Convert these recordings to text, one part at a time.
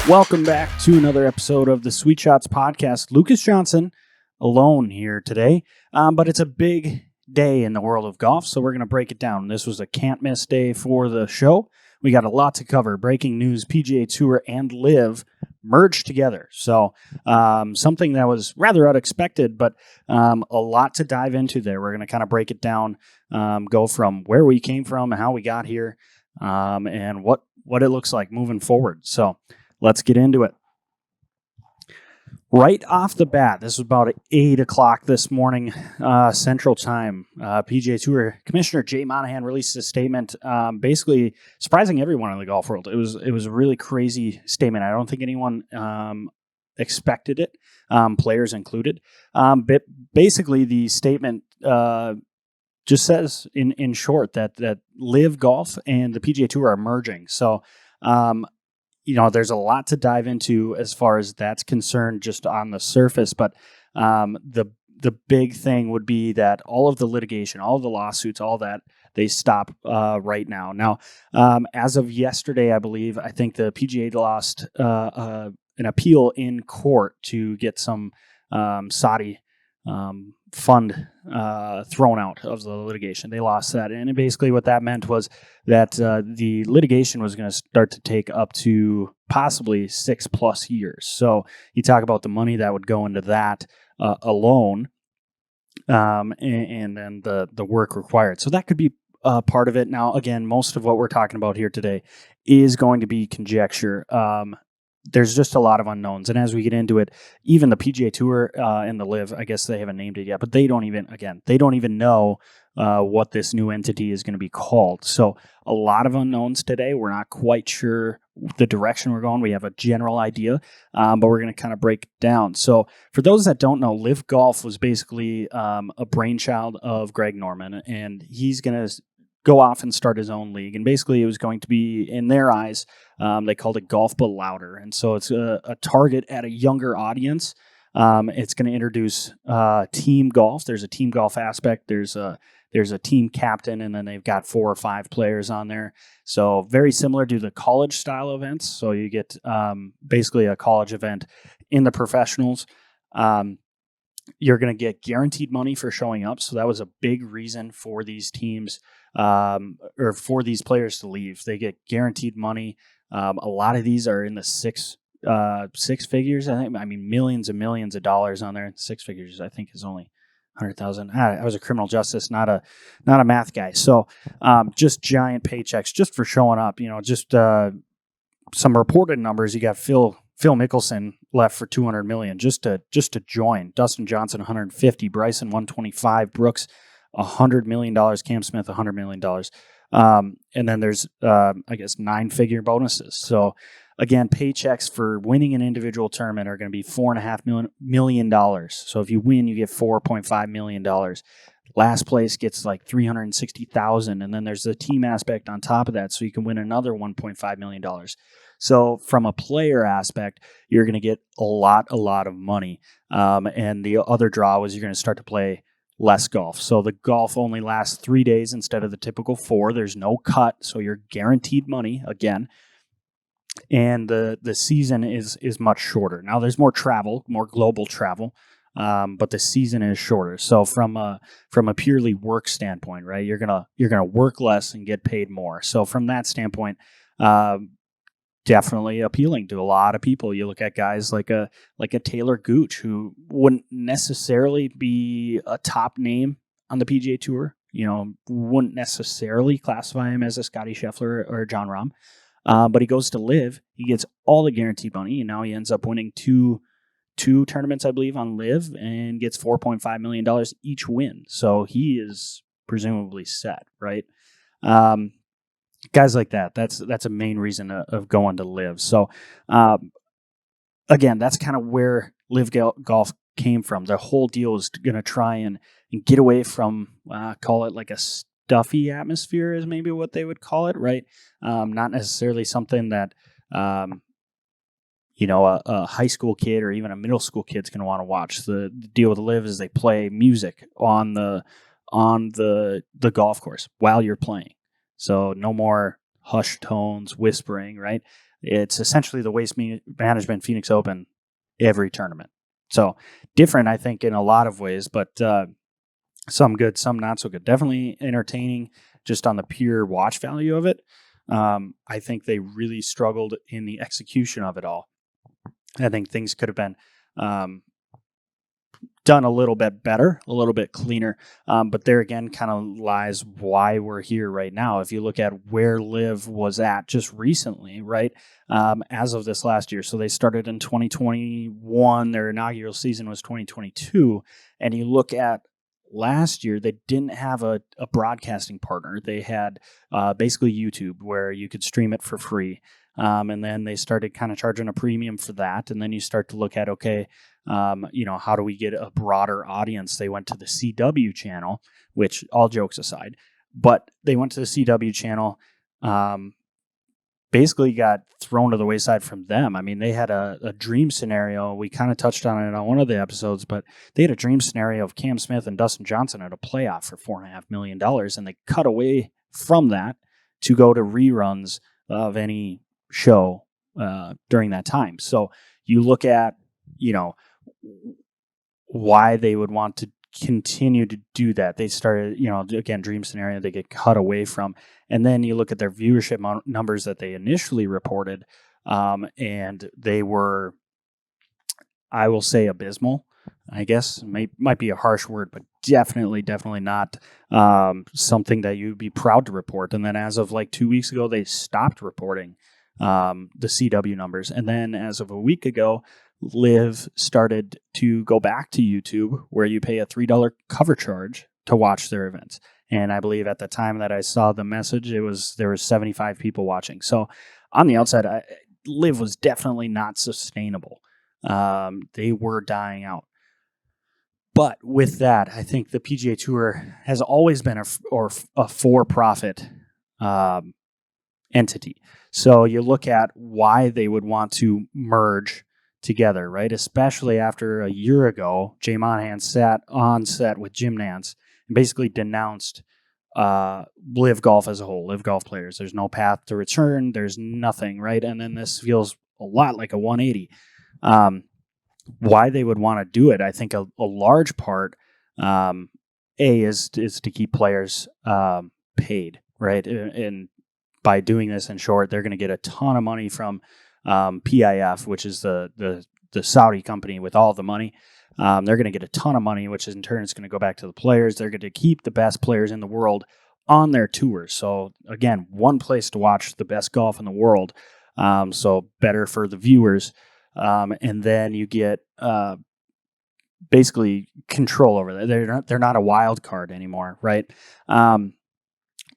Welcome back to another episode of the Sweet Shots podcast. Lucas Johnson alone here today, but it's a big day in the world of golf, so we're going to break it down. This was a can't-miss day for the show. We got a lot to cover. Breaking news, PGA Tour and LIV merged together. So something that was rather unexpected, but a lot to dive into there. We're going to kind of break it down, go from where we came from and how we got here, and what it looks like moving forward. So let's get into it. Right off the bat, this was about 8 o'clock this morning, Central Time. PGA Tour Commissioner Jay Monahan released a statement, basically surprising everyone in the golf world. It was a really crazy statement. I don't think anyone expected it, players included. But basically, the statement just says, in short, that LIV Golf and the PGA Tour are merging. So, there's a lot to dive into as far as that's concerned, just on the surface. But the big thing would be that all of the litigation, all of the lawsuits, all that, they stop right now. Now, as of yesterday, I think the PGA lost an appeal in court to get some Saudi fund thrown out of the litigation. They lost that. And basically what that meant was that the litigation was going to start to take up to possibly 6+ years. So you talk about the money that would go into that alone, and then the work required. So that could be part of it. Now, again, most of what we're talking about here today is going to be conjecture. There's just a lot of unknowns. And as we get into it, even the PGA Tour and the LIV, I guess they haven't named it yet, but they don't even know what this new entity is going to be called. So a lot of unknowns today. We're not quite sure the direction we're going. We have a general idea, but we're going to kind of break it down. So for those that don't know, LIV Golf was basically a brainchild of Greg Norman, and he's going to go off and start his own league. And basically it was going to be, in their eyes, they called it Golf But Louder. And so it's a target at a younger audience. It's going to introduce team golf. There's a team golf aspect. There's a team captain, and then they've got 4 or 5 players on there. So very similar to the college style events. So you get basically a college event in the professionals. You're going to get guaranteed money for showing up. So that was a big reason for these teams or for these players to leave. They get guaranteed money. A lot of these are in the six figures. I mean, millions and millions of dollars on there. 6 figures, I think, is only 100,000. I was a criminal justice, not a math guy. So just giant paychecks just for showing up. Just some reported numbers. You got Phil Mickelson left for $200 million just to join. Dustin Johnson $150, Bryson $125, Brooks $100 million, Cam Smith $100 million, and then there's 9-figure bonuses. So again, paychecks for winning an individual tournament are going to be $4.5 million. So if you win, you get $4.5 million. Last place gets like $360,000, and then there's the team aspect on top of that, so you can win another $1.5 million. So from a player aspect, you're going to get a lot of money. And the other draw was you're going to start to play less golf. So the golf only lasts 3 days instead of the typical 4. There's no cut, so you're guaranteed money again. And the season is much shorter. Now there's more travel, more global travel, but the season is shorter. So from a purely work standpoint, right, you're gonna work less and get paid more. So from that standpoint, definitely appealing to a lot of people. You look at guys like a Taylor Gooch, who wouldn't necessarily be a top name on the PGA Tour. Wouldn't necessarily classify him as a Scotty Scheffler or a Jon Rahm. But he goes to LIV. He gets all the guaranteed money, and now he ends up winning two tournaments, I believe, on LIV, and gets $4.5 million each win. So he is presumably set, right? Guys like that. That's a main reason of going to LIV. So again, that's kind of where LIV Golf came from. The whole deal is going to try and get away from call it like a stuffy atmosphere is maybe what they would call it, right? Not necessarily something that a high school kid or even a middle school kid's going to want to watch. The deal with LIV is they play music on the golf course while you're playing. So no more hushed tones, whispering, right? It's essentially the Waste Management Phoenix Open every tournament. So different, I think, in a lot of ways, but some good, some not so good. Definitely entertaining just on the pure watch value of it. I think they really struggled in the execution of it all. I think things could have been done a little bit better, a little bit cleaner. But there again kind of lies why we're here right now. If you look at where LIV was at just recently, right, as of this last year. So they started in 2021. Their inaugural season was 2022. And you look at last year, they didn't have a broadcasting partner. They had basically YouTube where you could stream it for free. And then they started kind of charging a premium for that. And then you start to look at, okay, how do we get a broader audience? They went to the CW channel, which, all jokes aside, but they went to the CW channel, basically got thrown to the wayside from them. I mean, they had a dream scenario. We kind of touched on it on one of the episodes, but they had a dream scenario of Cam Smith and Dustin Johnson at a playoff for $4.5 million. And they cut away from that to go to reruns of any show during that time. So you look at, why they would want to continue to do that. They started, again, dream scenario, they get cut away from. And then you look at their viewership numbers that they initially reported, and they were, I will say, abysmal. I guess might be a harsh word, but definitely not something that you'd be proud to report. And then as of like 2 weeks ago, they stopped reporting the CW numbers. And then as of a week ago, LIV started to go back to YouTube, where you pay a $3 cover charge to watch their events. And I believe at the time that I saw the message, there was 75 people watching. So on the outside, LIV was definitely not sustainable. They were dying out. But with that, I think the PGA Tour has always been a for-profit entity. So you look at why they would want to merge together, right? Especially after a year ago, Jay Monahan sat on set with Jim Nantz and basically denounced LIV Golf as a whole, LIV Golf players. There's no path to return. There's nothing, right? And then this feels a lot like a 180. Why they would want to do it, I think a large part, is to keep players paid, right? And by doing this, in short, they're going to get a ton of money from PIF, which is the Saudi company with all the money. They're going to get a ton of money, which in turn is going to go back to the players. They're going to keep the best players in the world on their tours. So again, one place to watch the best golf in the world. So better for the viewers. And then you get basically control over that. They're not a wild card anymore, right?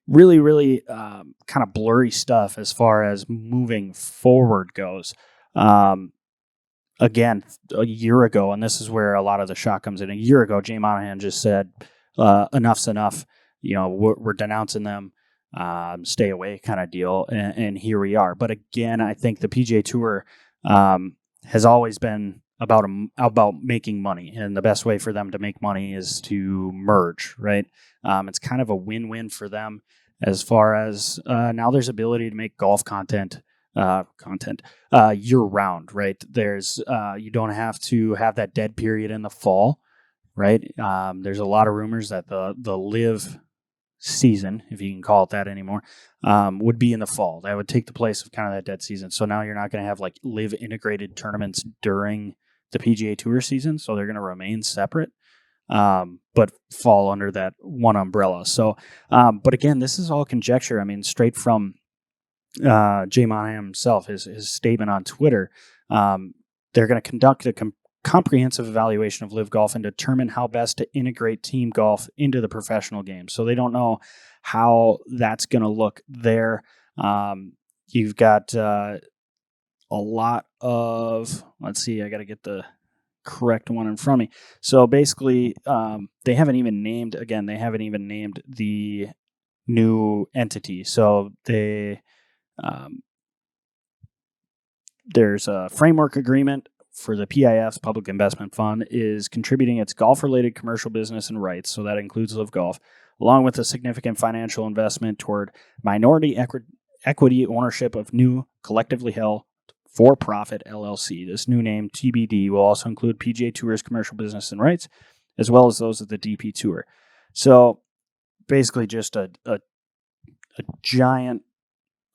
Really kind of blurry stuff as far as moving forward goes. Again, a year ago, and this is where a lot of the shock comes in. A year ago, Jay Monahan just said, enough's enough. We're denouncing them. Stay away kind of deal. And here we are. But again, I think the PGA Tour has always been about making money, and the best way for them to make money is to merge, right? It's kind of a win-win for them as far as now there's ability to make golf content year round, right? There's you don't have to have that dead period in the fall, right? There's a lot of rumors that the LIV season, if you can call it that anymore, would be in the fall. That would take the place of kind of that dead season. So now you're not going to have like LIV integrated tournaments during the PGA Tour season, so they're going to remain separate, but fall under that one umbrella. So, but again, this is all conjecture. I mean, straight from Jay Monahan himself, his statement on Twitter. They're going to conduct a comprehensive evaluation of LIV Golf and determine how best to integrate team golf into the professional game. So they don't know how that's going to look there. You've got a lot of, let's see, I got to get the correct one in front of me. So basically, they haven't even named the new entity. So there's a framework agreement for the PIF's Public Investment Fund is contributing its golf-related commercial business and rights, so that includes LIV Golf, along with a significant financial investment toward minority equity ownership of new collectively held for-profit LLC. This new name, TBD, will also include PGA Tour's commercial business and rights, as well as those of the DP Tour. So basically just a giant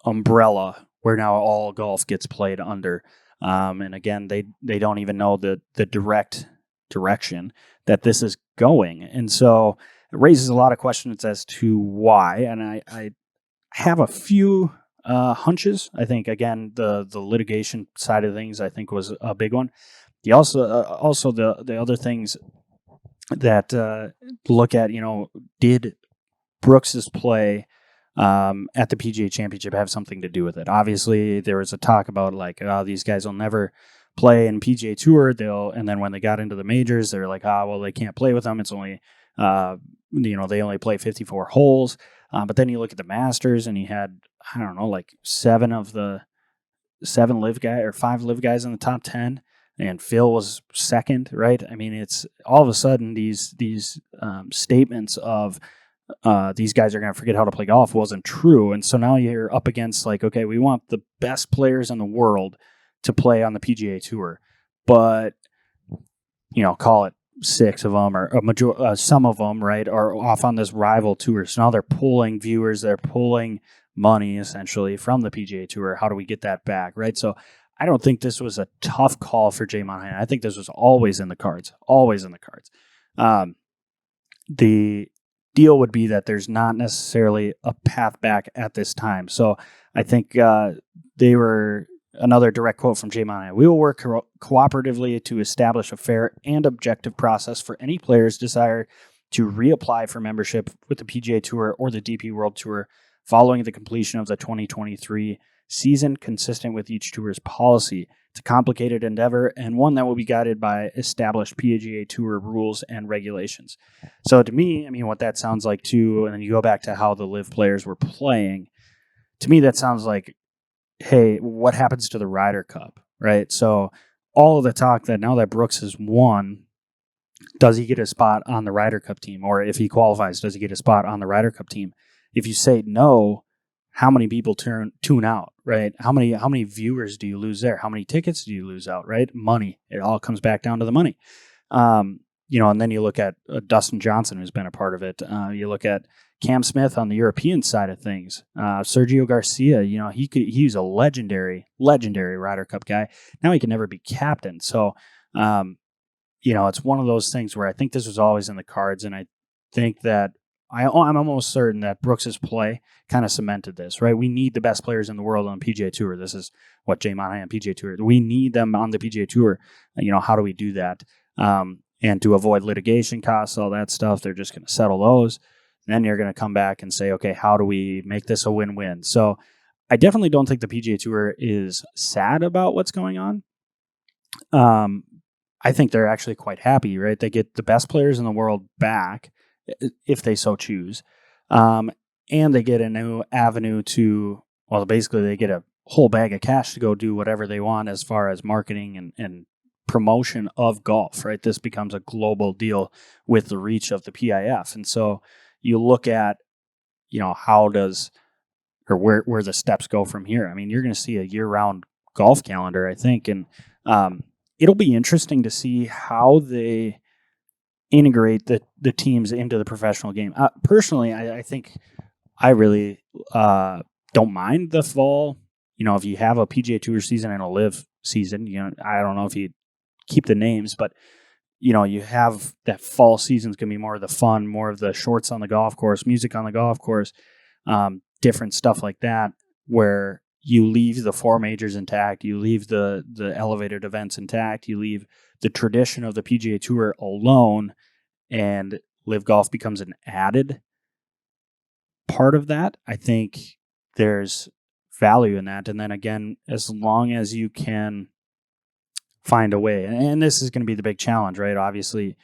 umbrella where now all golf gets played under. And again, they don't even know the direct direction that this is going. And so it raises a lot of questions as to why. And I have a few hunches. I think, again, the litigation side of things, I think, was a big one. The also the other things that look at, did Brooks's play at the PGA Championship have something to do with it? Obviously, there was a talk about like, these guys will never play in PGA Tour. And then when they got into the majors, they're like, well, they can't play with them. It's only, they only play 54 holes. But then you look at the Masters, and he had, I don't know, like 7 live guys or 5 live guys in the top 10, and Phil was second, right? I mean, it's all of a sudden these statements of these guys are going to forget how to play golf wasn't true. And so now you're up against like, okay, we want the best players in the world to play on the PGA Tour, but, call it 6 of them or some of them, right, are off on this rival tour. So now they're pulling viewers, they're pulling money essentially from the PGA Tour. How do we get that back, right? So I don't think this was a tough call for Jay Monahan. I think this was always in the cards. The deal would be that there's not necessarily a path back at this time. So I think they were, another direct quote from Jay Monahan, "We will work cooperatively to establish a fair and objective process for any player's desire to reapply for membership with the PGA Tour or the DP World Tour following the completion of the 2023 season, consistent with each tour's policy. It's a complicated endeavor and one that will be guided by established PGA Tour rules and regulations." So to me, I mean, what that sounds like too, and then you go back to how the live players were playing, to me that sounds like, hey, what happens to the Ryder Cup, right? So all of the talk that now that Brooks has won, does he get a spot on the Ryder Cup team? Or if he qualifies, does he get a spot on the Ryder Cup team? If you say no, how many people tune out, right? How many viewers do you lose there? How many tickets do you lose out, right? Money. It all comes back down to the money. And then you look at Dustin Johnson, who's been a part of it. You look at Cam Smith on the European side of things. Sergio Garcia, he's a legendary Ryder Cup guy. Now he can never be captain. So, it's one of those things where I think this was always in the cards, and I think that I'm almost certain that Brooks's play kind of cemented this, right? We need the best players in the world on the PGA Tour. This is what Jay Monahan, PGA Tour. We need them on the PGA Tour. How do we do that? And to avoid litigation costs, all that stuff, they're just going to settle those. And then you're going to come back and say, okay, how do we make this a win-win? So I definitely don't think the PGA Tour is sad about what's going on. I think they're actually quite happy, right? They get the best players in the world back, if they so choose. And they get a new avenue to, well, basically they get a whole bag of cash to go do whatever they want as far as marketing and promotion of golf, right? This becomes a global deal with the reach of the PIF. And so you look at, how does, or where the steps go from here. I mean, you're going to see a year-round golf calendar, I think, and it'll be interesting to see how they integrate the teams into the professional game. Personally, I think I really don't mind the fall. If you have a PGA Tour season and a live season, I don't know if you keep the names, but you have that fall season's going to be more of the fun, more of the shorts on the golf course, music on the golf course, different stuff like that, where you leave the 4 majors intact, you leave the elevated events intact, you leave the tradition of the PGA Tour alone, and live golf becomes an added part of that. I think there's value in that. And then again, as long as you can find a way, and this is going to be the big challenge, right? Obviously,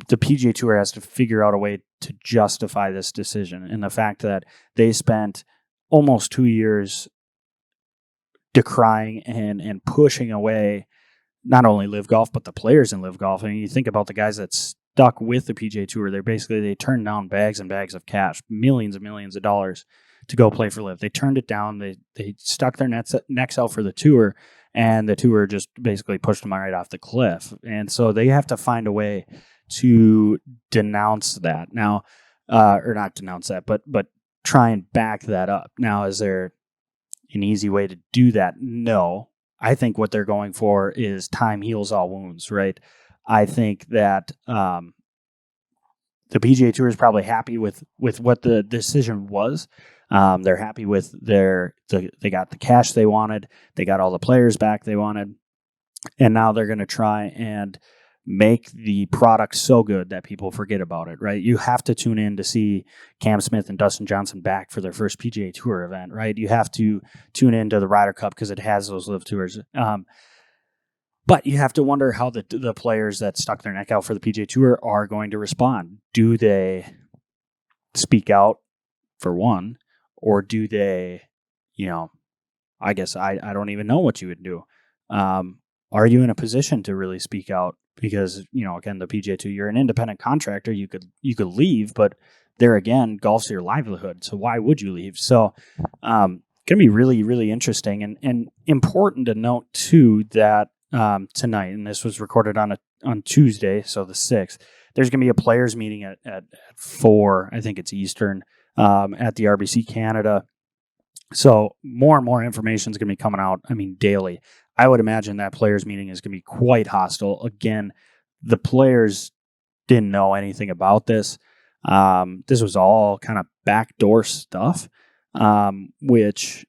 the PGA Tour has to figure out a way to justify this decision, and the fact that they spent almost 2 years decrying and pushing away not only live golf but the players in live golf. I mean, you think about the guys that stuck with the PGA Tour. They turned down bags and bags of cash, millions and millions of dollars to go play for LIV. They turned it down. They stuck their necks out for the tour, and the tour just basically pushed them right off the cliff. And so they have to find a way to denounce that now, or not denounce that, but try and back that up. Now, is there an easy way to do that? No. I think what they're going for is time heals all wounds, right? I think that the PGA Tour is probably happy with what the decision was. They're happy with they got the cash they wanted. They got all the players back they wanted. And now they're going to try and make the product so good that people forget about it, right? You have to tune in to see Cam Smith and Dustin Johnson back for their first PGA Tour event, right? You have to tune into the Ryder Cup because it has those LIV tours. But you have to wonder how the players that stuck their neck out for the PGA Tour are going to respond. Do they speak out, for one, or do they, I guess I don't even know what you would do. Are you in a position to really speak out? Because, again, the PGA Tour, you're an independent contractor. You could leave, but there again, golf's your livelihood. So why would you leave? So going to be really, really interesting and important to note too that tonight, and this was recorded on Tuesday, so the 6th, there's going to be a players meeting at 4, I think it's Eastern, at the RBC Canada. So more and more information is going to be coming out, daily. I would imagine that players meeting is going to be quite hostile. Again, the players didn't know anything about this. This was all kind of backdoor stuff, which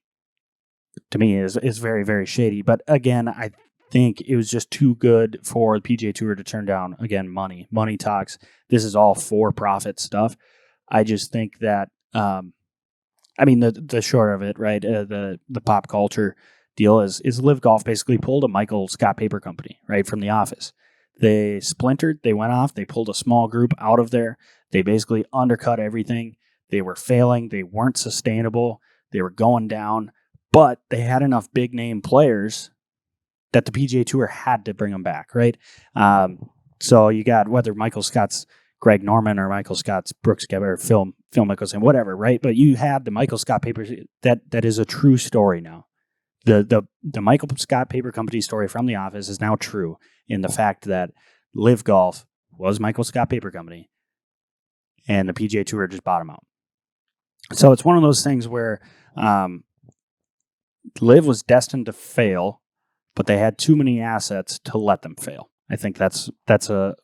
to me is very, very shady. But again, I think it was just too good for the PGA Tour to turn down. Again, money talks. This is all for-profit stuff. I just think that, the short of it, right? The pop culture deal is LIV Golf basically pulled a Michael Scott Paper Company, right, from The Office. They splintered, they went off, they pulled a small group out of there. They basically undercut everything. They were failing. They weren't sustainable. They were going down, but they had enough big name players that the PGA Tour had to bring them back, right? So you got whether Michael Scott's Greg Norman or Michael Scott's Brooks Koepka or Phil Mickelson, whatever, right? But you had the Michael Scott Papers. That is a true story now. The Michael Scott Paper Company story from The Office is now true in the fact that LIV Golf was Michael Scott Paper Company, and the PGA Tour just bought them out. So it's one of those things where LIV was destined to fail, but they had too many assets to let them fail. I think that's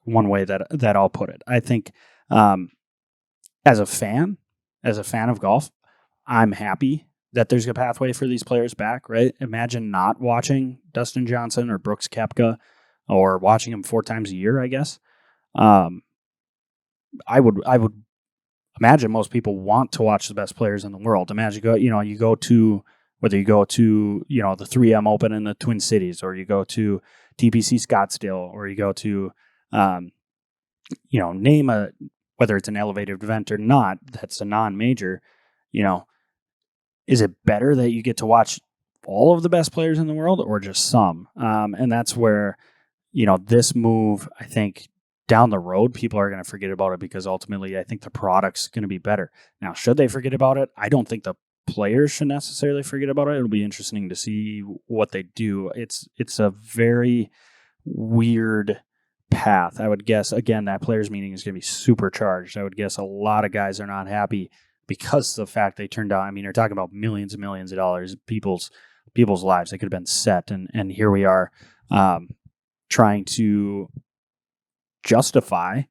one way that I'll put it. I think as a fan of golf, I'm happy that there's a pathway for these players back, right? Imagine not watching Dustin Johnson or Brooks Koepka or watching him 4 times a year, I guess. I would imagine most people want to watch the best players in the world. Imagine you go to the 3M Open in the Twin Cities, or you go to TPC Scottsdale, or you go to name whether it's an elevated event or not, that's a non-major, is it better that you get to watch all of the best players in the world or just some? And that's where, this move, I think down the road, people are going to forget about it because ultimately I think the product's going to be better. Now, should they forget about it? I don't think the players should necessarily forget about it. It'll be interesting to see what they do. It's a very weird path. I would guess, again, that players meeting is going to be supercharged. I would guess a lot of guys are not happy because of the fact they turned down. You're talking about millions and millions of dollars, people's lives. They could have been set. And here we are trying to justify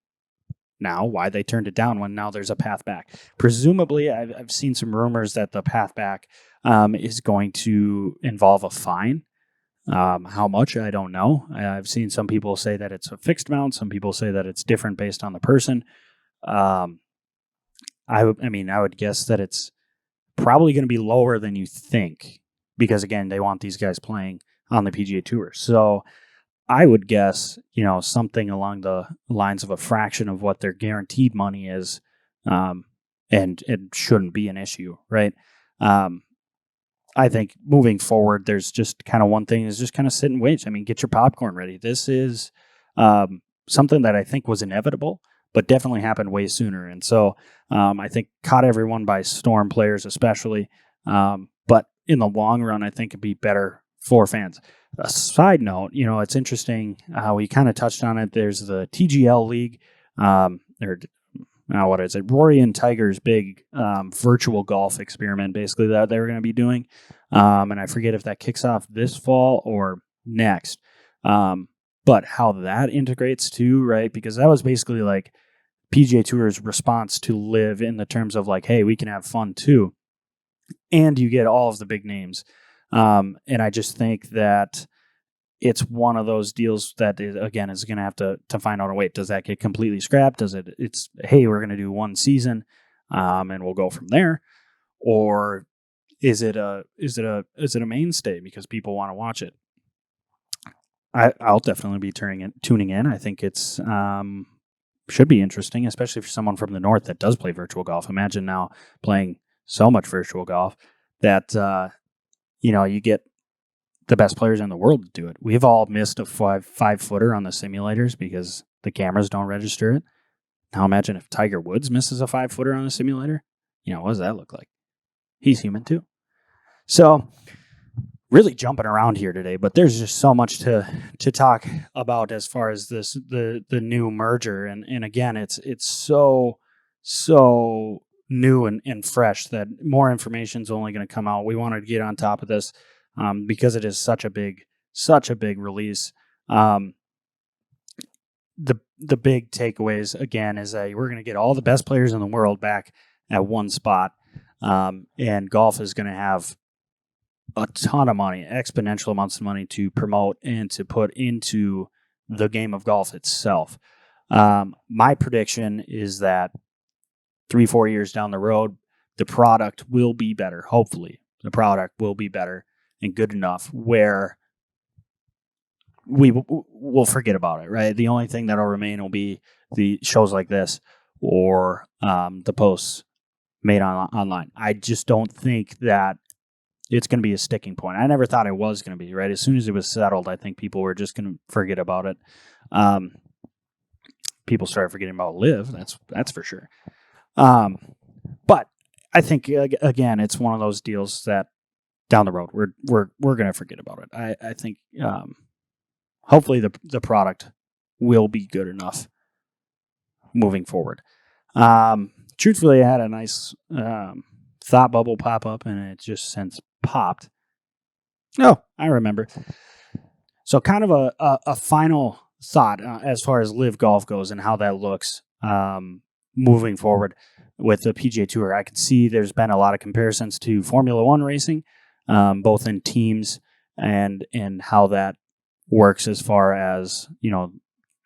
now why they turned it down when now there's a path back. Presumably, I've seen some rumors that the path back is going to involve a fine. How much, I don't know. I've seen some people say that it's a fixed amount. Some people say that it's different based on the person. I would guess that it's probably going to be lower than you think because, again, they want these guys playing on the PGA Tour. So I would guess, something along the lines of a fraction of what their guaranteed money is, and it shouldn't be an issue, right? I think moving forward, there's just kind of one thing is just kind of sit and wait. Get your popcorn ready. This is something that I think was inevitable, but definitely happened way sooner. And so I think caught everyone by storm, players especially. But in the long run, I think it'd be better for fans. A side note, it's interesting how we kind of touched on it. There's the TGL League, or now what is it? Rory and Tiger's big virtual golf experiment, basically, that they were going to be doing. And I forget if that kicks off this fall or next. But how that integrates too, right? Because that was basically like PGA Tour's response to LIV in the terms of like, hey, we can have fun too. And you get all of the big names. And I just think that it's one of those deals that is going to have to find out, wait, does that get completely scrapped? It's, hey, we're going to do one season and we'll go from there. Or is it a mainstay because people want to watch it? I'll definitely be tuning in. I think it's should be interesting, especially for someone from the north that does play virtual golf. Imagine now playing so much virtual golf that you get the best players in the world to do it. We've all missed a five footer on the simulators because the cameras don't register it. Now imagine if Tiger Woods misses a 5 footer on a simulator. What does that look like? He's human too. So really jumping around here today, but there's just so much to talk about as far as this the new merger, and again, it's so new and fresh that more information is only going to come out. We wanted to get on top of this because it is such a big release. The big takeaways again is that we're going to get all the best players in the world back at one spot, and golf is going to have a ton of money, exponential amounts of money to promote and to put into the game of golf itself. My prediction is that 3-4 years down the road, the product will be better. Hopefully, the product will be better and good enough where we'll forget about it, right? The only thing that'll remain will be the shows like this or the posts made online. I just don't think that it's going to be a sticking point. I never thought it was going to be, right? As soon as it was settled, I think people were just going to forget about it. People started forgetting about LIV. That's for sure. But I think again, it's one of those deals that down the road we're going to forget about it. I think hopefully the product will be good enough moving forward. Truthfully, I had a nice thought bubble pop up, and it just since popped. Oh, I remember. So kind of a final thought as far as LIV Golf goes and how that looks moving forward with the PGA Tour. I could see there's been a lot of comparisons to Formula One racing, both in teams and how that works as far as,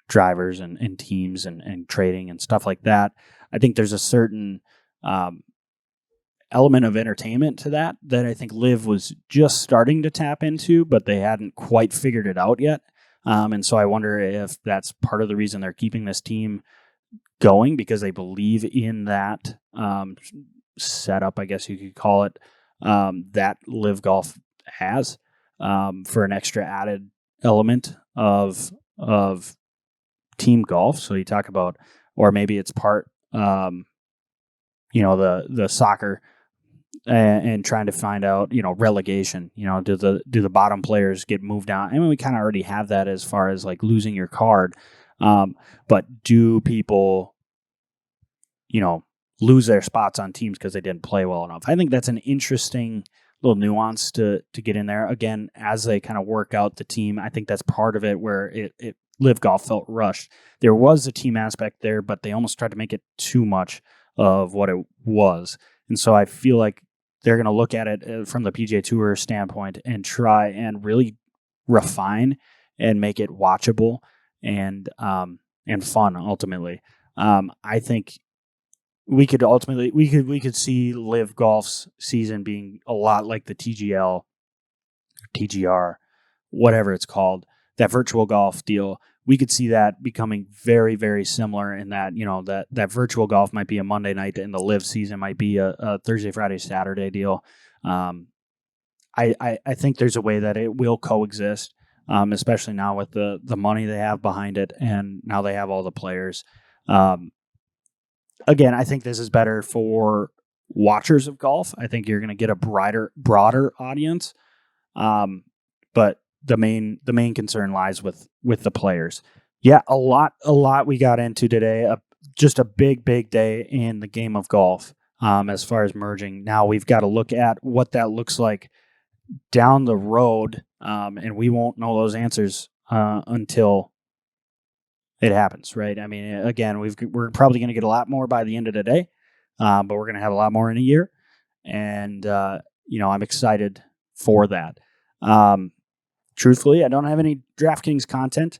drivers and teams and trading and stuff like that. I think there's a certain element of entertainment to that I think LIV was just starting to tap into, but they hadn't quite figured it out yet. And so I wonder if that's part of the reason they're keeping this team going, because they believe in that setup, I guess you could call it, that LIV Golf has for an extra added element of team golf. So you talk about, or maybe it's part, the soccer and trying to find out, relegation. Do the bottom players get moved down? I mean, we kind of already have that as far as like losing your card. But do people, lose their spots on teams because they didn't play well enough? I think that's an interesting little nuance to get in there. Again, as they kind of work out the team, I think that's part of it where it LIV Golf felt rushed. There was a team aspect there, but they almost tried to make it too much of what it was. And so I feel like they're going to look at it from the PGA Tour standpoint and try and really refine and make it watchable and fun ultimately. I think we could see LIV Golf's season being a lot like the TGL, TGR, whatever it's called, that virtual golf deal. We could see that becoming very, very similar in that, that virtual golf might be a Monday night and the LIV season might be a Thursday, Friday, Saturday deal. I think there's a way that it will coexist. especially now with the money they have behind it, and now they have all the players. Again, I think this is better for watchers of golf. I think you're going to get a broader audience. But the main concern lies with the players. Yeah, a lot we got into today. Just a big day in the game of golf. As far as merging, now we've got to look at what that looks like down the road, and we won't know those answers until it happens, right? I mean, again, we're probably going to get a lot more by the end of the day, but we're going to have a lot more in a year, and I'm excited for that. Truthfully, I don't have any DraftKings content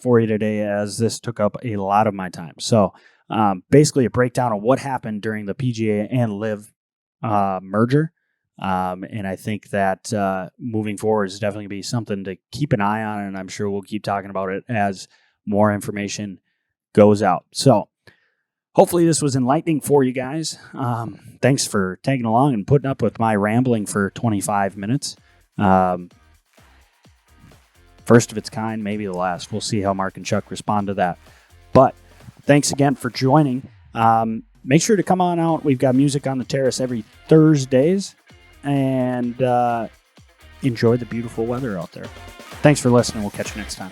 for you today, as this took up a lot of my time. So basically a breakdown of what happened during the PGA and LIV merger. And I think that moving forward is definitely going to be something to keep an eye on, and I'm sure we'll keep talking about it as more information goes out. So hopefully this was enlightening for you guys. Thanks for tagging along and putting up with my rambling for 25 minutes. First of its kind, maybe the last. We'll see how Mark and Chuck respond to that. But thanks again for joining. Make sure to come on out. We've got music on the terrace every Thursdays. And enjoy the beautiful weather out there. Thanks for listening. We'll catch you next time.